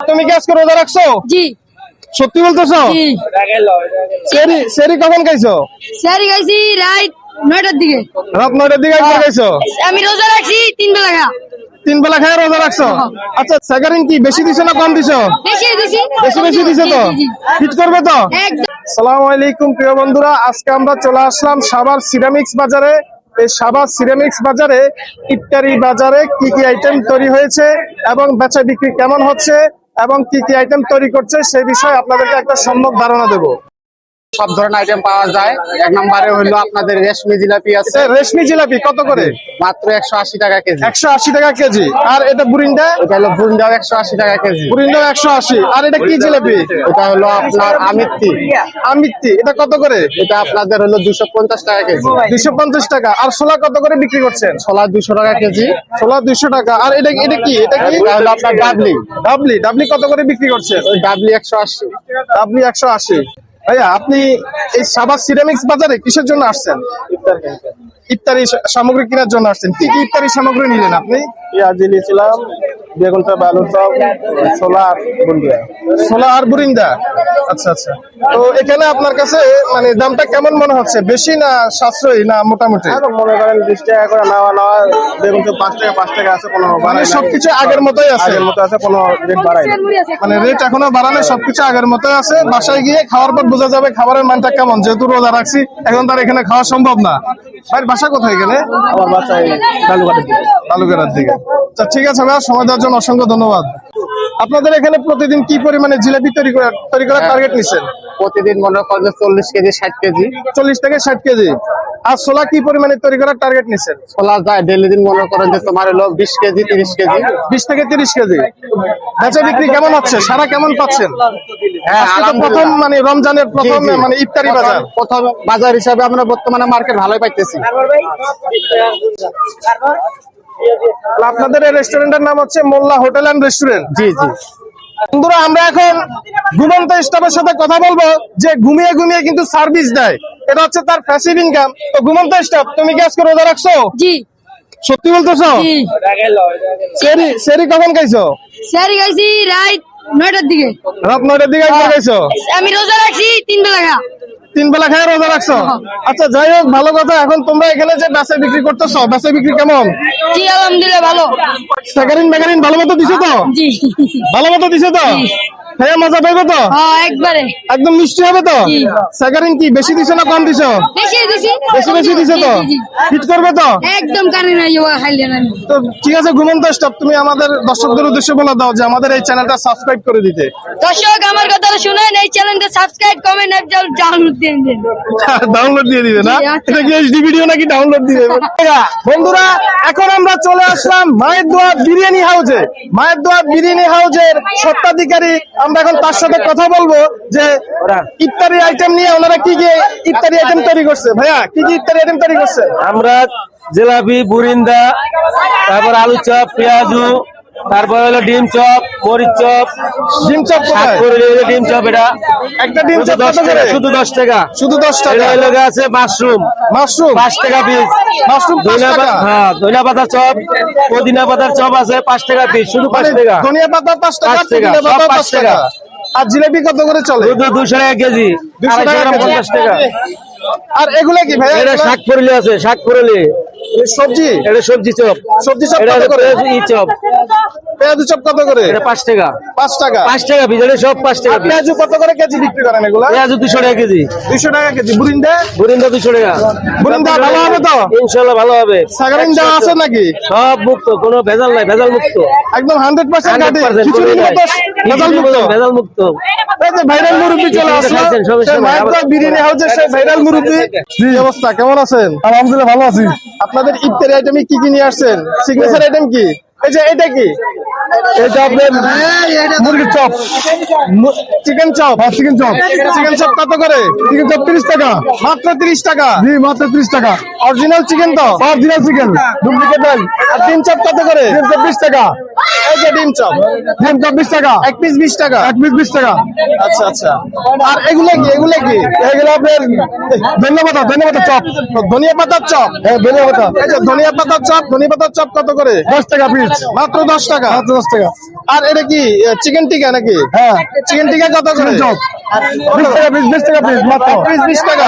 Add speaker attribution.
Speaker 1: তুমি কি আজকে রোজা রাখছো?
Speaker 2: জি।
Speaker 1: সত্যি বলতেছো?
Speaker 2: জি।
Speaker 1: সেরি কখন খাইছো?
Speaker 2: সেরি খাইছি রাত 9টার দিকে।
Speaker 1: রাত 9টার দিকে একবার খাইছো?
Speaker 2: আমি রোজা রাখছি 3 বেলা খা।
Speaker 1: 3 বেলা খায় রোজা রাখছো? আচ্ছা স্যাগারিন কি বেশি দিছো না কম দিছো?
Speaker 2: বেশি দিছি।
Speaker 1: বেশি দিছো তো?
Speaker 2: জি।
Speaker 1: ফিট করবে তো?
Speaker 2: একদম।
Speaker 1: আসসালামু আলাইকুম প্রিয় বন্ধুরা, আজকে আমরা চলে আসলাম সাভার সিরামিক্স বাজারে। এই সাভার সিরামিক্স বাজারে ইফতারি বাজারে কি কি আইটেম তৈরি হয়েছে এবং বেচা বিক্রি কেমন হচ্ছে এবং কি কি আইটেম তৈরি করছে সেই বিষয়ে আপনাদেরকে একটা সম্যক ধারণা দেবো।
Speaker 3: সব ধরনের আইটেম পাওয়া যায়। এক নম্বরে হলো আপনাদের রেশমি জিলাপি আছে,
Speaker 1: এটা রেশমি জিলাপি কত করে?
Speaker 3: মাত্র 180 টাকা কেজি।
Speaker 1: 180 টাকা কেজি। আর এটা বুরিন্দা?
Speaker 3: এটা হলো বুন্দাও 180 টাকা কেজি।
Speaker 1: বুরিন্দা 180। আর এটা কি জিলাপি?
Speaker 3: এটা হলো আপনার আমিত্তি।
Speaker 1: আমিত্তি এটা কত করে?
Speaker 3: এটা আপনাদের হলো 250 টাকা কেজি।
Speaker 1: 250 টাকা। আর ছোলা কত করে বিক্রি করছেন?
Speaker 3: ছোলা 200 টাকা কেজি।
Speaker 1: ছোলা 200 টাকা। আর এটা কি? এটা কি
Speaker 3: এটা হলো আপনার ডাবলি।
Speaker 1: ডাবলি কত করে বিক্রি করছেন?
Speaker 3: ওই ডাবলি 180।
Speaker 1: ডাবলি 180। ভাইয়া আপনি এই সাভার সিরামিক্স বাজারে কিসের জন্য আসছেন? ইফতারি সামগ্রী কেনার জন্য আসছেন। কি কি ইফতারি সামগ্রী নিলেন আপনি?
Speaker 3: পেঁয়াজি নিয়েছিলাম, বেগুন চপ, আলু চপ, ছোলা, বুন্দিয়া।
Speaker 1: ছোলা আর বুরিন্দা। আচ্ছা আচ্ছা। তো এখানে আপনার কাছে মানে দামটা কেমন মনে হচ্ছে? বেশি না সাশ্রয়ী না মোটামুটি?
Speaker 3: মনে করেন 20 টাকা করে নেওয়া, বেগুন চপ 5 টাকা আছে, কোনো
Speaker 1: মানে সবকিছু আগের মতোই আছে?
Speaker 3: আগের মতো আছে, কোনো রেট বাড়ায় না।
Speaker 1: মানে রেট এখনো বাড়ানো, সবকিছু আগের মতোই আছে। বাসায় গিয়ে খাওয়ার পর বোঝা যাবে খাবারের মানটা কেমন। যেহেতু রোজা রাখছি এখন তার এখানে খাওয়া সম্ভব না। ভাই বাসা কোথায় এখানে?
Speaker 3: আমার বাচ্চাই
Speaker 1: তালুকাটার দিকে। আচ্ছা ঠিক আছে ভাই, সময় দেওয়ার জন্য অসংখ্য ধন্যবাদ। আপনাদের এখানে প্রতিদিন কি পরিমাণে জিলাপি তৈরি করার টার্গেট নিচ্ছেন?
Speaker 3: প্রতিদিন মনে করেন 40 কেজি 60 কেজি।
Speaker 1: 40 থেকে 60 কেজি। আর ছোলা কি পরিমাণে তৈরি করার টার্গেট নিচ্ছেন?
Speaker 3: ছোলা যায় ডেলি দিন মনে করেন যে তোমার হলো 20 কেজি 30 কেজি।
Speaker 1: 20 থেকে 30 কেজি। বেচা বিক্রি কেমন হচ্ছে? সারা কেমন পাচ্ছেন?
Speaker 3: হ্যাঁ,
Speaker 1: আজকে তো প্রথম মানে রমজানের প্রথম
Speaker 3: জি, জি।
Speaker 1: মানে ইফতারি বাজার।
Speaker 3: প্রথম বাজার হিসাবে আমরা বর্তমানে মার্কেট ভালোই পাইতেছি।
Speaker 1: আপনাদের এই রেস্টুরেন্টের নাম হচ্ছে মোল্লা হোটেল এন্ড রেস্টুরেন্ট।
Speaker 3: জি জি।
Speaker 1: বন্ধুরা আমরা এখন ঘুমন্ত স্টাফের সাথে কথা বলবো যে ঘুমিয়ে ঘুমিয়ে কিন্তু সার্ভিস দেয়, এটা হচ্ছে তার প্যাসিভ ইনকাম। তো ঘুমন্ত স্টাফ তুমি কি আজকে রোজা রাখছো?
Speaker 2: জি।
Speaker 1: সত্যি বলতেছো?
Speaker 2: জি।
Speaker 1: সেরি কখন খাইছো?
Speaker 2: সেরি খাইছি রাত 9টার দিকে।
Speaker 1: রাত 9টার দিকে একবার খাইছো?
Speaker 2: আমি রোজা রাখছি 3 বেলা খা।
Speaker 1: 3 বেলা খায় রোজা রাখছো? আচ্ছা যাই হোক, ভালো কথা। এখন তোমরা এখানে যে বেচা বিক্রি করতেছো, বেচা বিক্রি কেমন?
Speaker 2: জি আলহামদুলিল্লাহ ভালো।
Speaker 1: স্যাগারিন ভালো মতো দিছো তো?
Speaker 2: জি।
Speaker 1: ভালো মতো দিছো তো? হ্যাঁ, মজা পাইবো তো?
Speaker 2: হ্যাঁ একবারে।
Speaker 1: একদম মিষ্টি হবে তো?
Speaker 2: জি।
Speaker 1: স্যাগারিন কি বেশি দিছো না কম দিছো?
Speaker 2: বেশি দিছি।
Speaker 1: বেশি দিছো তো?
Speaker 2: জি, জি, জি।
Speaker 1: ফিট করবে তো?
Speaker 2: একদম কানে নাই যাওয়া খাইলে না।
Speaker 1: তো ঠিক আছে ঘুমন্ত স্টাফ, তুমি আমাদের দর্শকদের উদ্দেশ্যে বলে দাও যে আমাদের এই চ্যানেলটা সাবস্ক্রাইব করে দিতে।
Speaker 2: দর্শক আমার কথা শুনেন, এই চ্যানেলটা সাবস্ক্রাইব কমেন্ট আর ডাউনলোড দিয়ে দিন।
Speaker 1: ডাউনলোড দিয়ে দিবে না?
Speaker 2: জি, আচ্ছা।
Speaker 1: এটা কি এইচডি ভিডিও নাকি ডাউনলোড দিয়ে দেবে? বন্ধুরা এখন আমরা চলে আসলাম মায়ের দোয়া বিরিয়ানি হাউসে। মায়ের দোয়া বিরিয়ানি হাউসের স্বত্বাধিকারী, আমরা এখন তার সাথে কথা বলবো যে ইফতারি আইটেম নিয়ে ওনারা কি কি ইফতারি আইটেম তৈরি করছে। ভাইয়া কি কি ইফতারি আইটেম তৈরি করছে?
Speaker 4: আমরা জিলাপি, বুরিন্দা, তারপর আলু চপ, পেঁয়াজু, তারপর হলো ডিম চপ, মরিচ চপ,
Speaker 1: ডিম চপ কোথায়?
Speaker 4: ডিম চপ। এটা
Speaker 1: একটা ডিম চপ
Speaker 4: 10
Speaker 1: কত করে?
Speaker 4: টাকা, শুধু 10 টাকা।
Speaker 1: শুধু 10 টাকা।
Speaker 4: এটা হলো আছে মাশরুম,
Speaker 1: মাশরুম
Speaker 4: 5 টাকা পিস।
Speaker 1: মাশরুম 5 টাকা।
Speaker 4: হ্যাঁ, ধনিয়া পাতা চপ, পুদিনা পাতার চপ আছে 5 টাকা পিস, শুধু 5 টাকা।
Speaker 1: ধনিয়া পাতা 5 টাকা,
Speaker 4: 5 টাকা,
Speaker 1: পুদিনা পাতা
Speaker 4: সব
Speaker 1: 5 টাকা। আর জিলাপি কত করে চলে?
Speaker 4: শুধু 200 টাকা কেজি,
Speaker 1: 200 টাকা
Speaker 4: 50 টাকা।
Speaker 1: আর এগুলা কি ভাইয়া?
Speaker 4: এটা শাক করলি আছে, শাক করলি।
Speaker 1: সবজি?
Speaker 4: এটা সবজি চপ।
Speaker 1: সবজি চপ
Speaker 4: এটা
Speaker 1: কত করে?
Speaker 4: ই চপ,
Speaker 1: পেঁয়াজু চপ কত করে?
Speaker 4: এটা 5 টাকা।
Speaker 1: 5 টাকা।
Speaker 4: 5 টাকা পিস, এটা সব 5 টাকা
Speaker 1: আর
Speaker 4: পিস।
Speaker 1: পেঁয়াজু কত করে কেজি বিক্রি করেন এগুলা?
Speaker 4: পেঁয়াজ 200 টাকা কেজি।
Speaker 1: 200 টাকা কেজি। বুরিন্দা?
Speaker 4: বুরিন্দা 200 টাকা।
Speaker 1: বুরিন্দা ভালো হবে তো?
Speaker 4: ইনশাআল্লাহ ভালো হবে।
Speaker 1: সাগারিন দেওয়া আছে নাকি?
Speaker 4: সব মুক্ত, কোনো ভেজাল নাই, ভেজাল মুক্ত।
Speaker 1: একদম 100% খাঁটি।
Speaker 4: 100%
Speaker 1: কিছুদিন
Speaker 4: কোনো
Speaker 1: মতো ভেজাল মুক্ত।
Speaker 4: ভেজাল মুক্ত।
Speaker 1: এই যে ভাইরাল মুরব্বি চলে আসলো,
Speaker 4: খাচ্ছেন, সমস্যা
Speaker 1: সেই
Speaker 4: নাই।
Speaker 1: মায়ের দোয়া বিরিয়ানি হাউসের সেই ভাইরাল মুরব্বি। কি অবস্থা, কেমন আছেন?
Speaker 3: আলহামদুলিল্লাহ ভালো আছি।
Speaker 1: আপনাদের ইফতারি আইটেমে কি কি নিয়ে আসছেন? সিগনেচার আইটেম কি? এই যে এটা কি?
Speaker 3: এটা আপনার মুরগির chop,
Speaker 1: chicken chop.
Speaker 3: Chicken chop.
Speaker 1: Chicken chop কত করে?
Speaker 3: চিকেন চপ 30 টাকা।
Speaker 1: মাত্র 30 টাকা।
Speaker 3: জি, মাত্র 30 টাকা।
Speaker 1: অরিজিনাল চিকেন তো?
Speaker 3: অরিজিনাল চিকেন, ডুপ্লিকেট নাই।
Speaker 1: আর ডিম চপ কত করে?
Speaker 3: ডিম চপ 20 টাকা।
Speaker 1: এই যে ডিম চপ
Speaker 3: ডিম চপ 20 টাকা।
Speaker 1: এক পিস 20 টাকা।
Speaker 3: এক পিস 20 টাকা।
Speaker 1: আচ্ছা আচ্ছা। আর এগুলো কি? এগুলো কি?
Speaker 3: এগুলো আপনার ধন্যবাদ চপ।
Speaker 1: ধনিয়া পাতার চপ।
Speaker 3: হ্যাঁ, ধন্যবাদ।
Speaker 1: এই যে ধনিয়া পাতার চপ, ধনিয়া পাতার চপ কত করে?
Speaker 3: 10 টাকা পিস।
Speaker 1: মাত্র 10 টাকা।
Speaker 3: মাত্র
Speaker 1: 10 টাকা। আর এটা কি চিকেন টিকা নাকি?
Speaker 4: হ্যাঁ
Speaker 1: চিকেন টিকা কত করে?
Speaker 4: 20 টাকা পিস, 20 টাকা পিস মাত্র।
Speaker 1: এক পিস 20 টাকা।